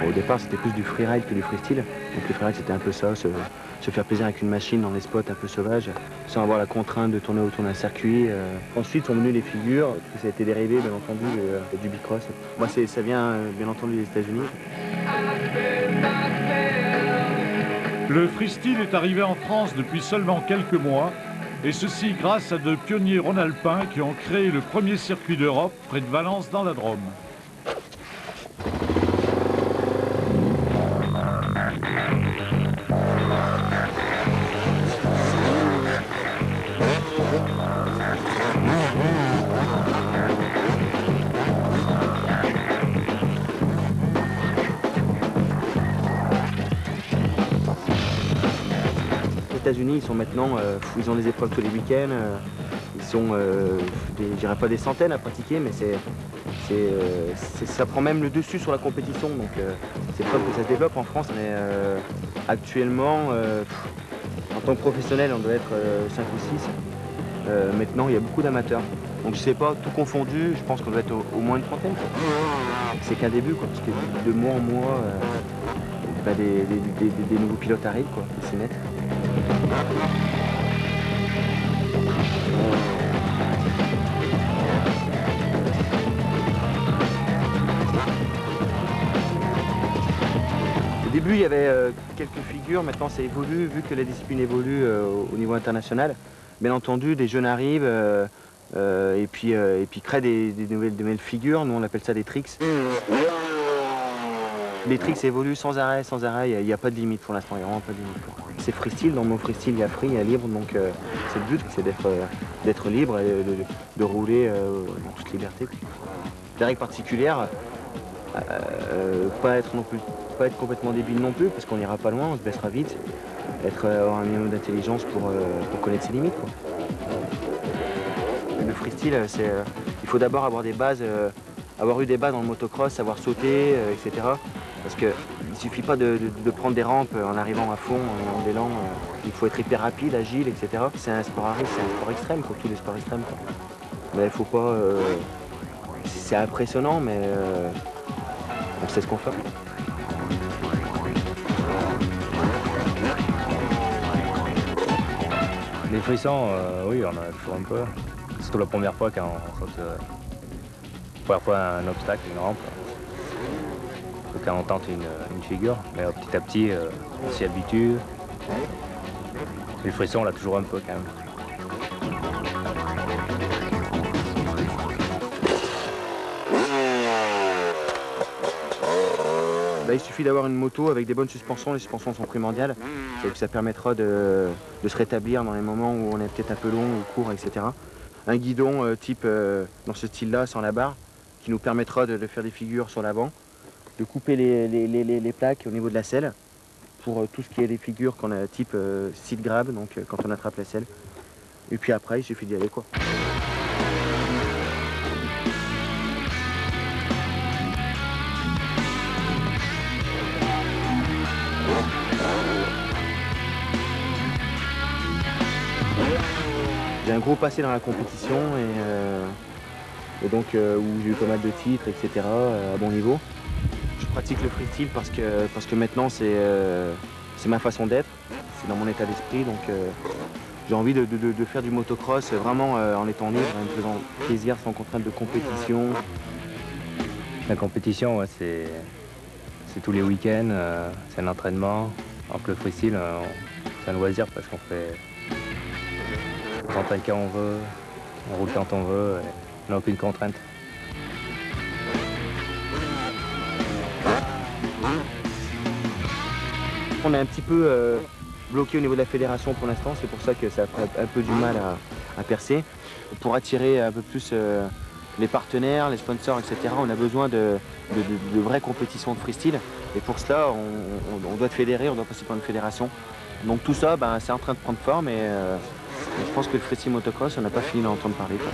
Au départ, c'était plus du freeride que du freestyle. Donc le freeride, c'était un peu ça, se faire plaisir avec une machine dans des spots un peu sauvages, sans avoir la contrainte de tourner autour d'un circuit. Ensuite sont venues les figures, ça a été dérivé, bien entendu, du bicross. Moi, ça vient, bien entendu, des États-Unis. Le freestyle est arrivé en France depuis seulement quelques mois, et ceci grâce à de pionniers rhône-alpins qui ont créé le premier circuit d'Europe près de Valence dans la Drôme. Les États-Unis, ils sont maintenant, ils ont des épreuves tous les week-ends. Ils sont, je dirais pas des centaines à pratiquer, mais ça prend même le dessus sur la compétition. Donc c'est preuve que ça se développe en France. Mais actuellement, en tant que professionnel, on doit être 5 ou 6. Maintenant, il y a beaucoup d'amateurs. Donc je sais pas, tout confondu, je pense qu'on doit être au moins une trentaine. C'est qu'un début, quoi, parce que de mois en mois, des nouveaux pilotes arrivent, quoi, c'est net. Au début, il y avait quelques figures, maintenant ça évolue, vu que la discipline évolue au niveau international. Bien entendu, des jeunes arrivent et puis créent des nouvelles figures, nous on appelle ça des tricks. Les tricks évoluent sans arrêt, il n'y a pas de limite pour l'instant, il n'y a vraiment pas de limite. C'est freestyle, dans le mot freestyle il y a free, il y a libre, donc c'est le but, c'est d'être libre et de rouler en toute liberté. Des règles particulières, pas être complètement débile non plus, parce qu'on n'ira pas loin, on se baissera vite, avoir un minimum d'intelligence pour connaître ses limites, quoi. Le freestyle, il faut d'abord avoir des bases, avoir eu des bases dans le motocross, savoir sauter, etc. Parce qu'il ne suffit pas de prendre des rampes en arrivant à fond, en élan. Il faut être hyper rapide, agile, etc. C'est un sport à risque, c'est un sport extrême, comme tous les sports extrêmes, quoi. Mais il faut pas... c'est impressionnant, mais on sait ce qu'on fait. Les frissons, oui, on en a toujours un peu. Surtout la première fois quand on saute première fois un obstacle, une rampe. Ou quand on tente une figure. Mais petit à petit, on s'y habitue. Et le frisson, on l'a toujours un peu quand même. Là, il suffit d'avoir une moto avec des bonnes suspensions, les suspensions sont primordiales. Donc ça permettra de se rétablir dans les moments où on est peut-être un peu long ou court, etc. Un guidon type dans ce style-là, sans la barre, qui nous permettra de faire des figures sur l'avant, de couper les plaques au niveau de la selle, pour tout ce qui est des figures qu'on a type seat grab, donc quand on attrape la selle. Et puis après, il suffit d'y aller, quoi. J'ai un gros passé dans la compétition et donc où j'ai eu pas mal de titres, etc. À bon niveau. Je pratique le freestyle parce que maintenant c'est ma façon d'être, c'est dans mon état d'esprit, donc j'ai envie de faire du motocross vraiment en étant libre, en me faisant plaisir sans contrainte de compétition. La compétition, ouais, c'est tous les week-ends, c'est un entraînement. Alors que le freestyle, c'est un loisir parce qu'on fait... On s'entraîne quand on veut, on roule quand on veut, et on n'a aucune contrainte. On est un petit peu bloqué au niveau de la fédération pour l'instant, c'est pour ça que ça a un peu du mal à percer. Pour attirer un peu plus les partenaires, les sponsors, etc., on a besoin de vraies compétitions de freestyle. Et pour cela, on doit être fédéré, on doit passer par une fédération. Donc tout ça, c'est en train de prendre forme et je pense que le freestyle motocross, on n'a pas fini d'en entendre parler, quoi.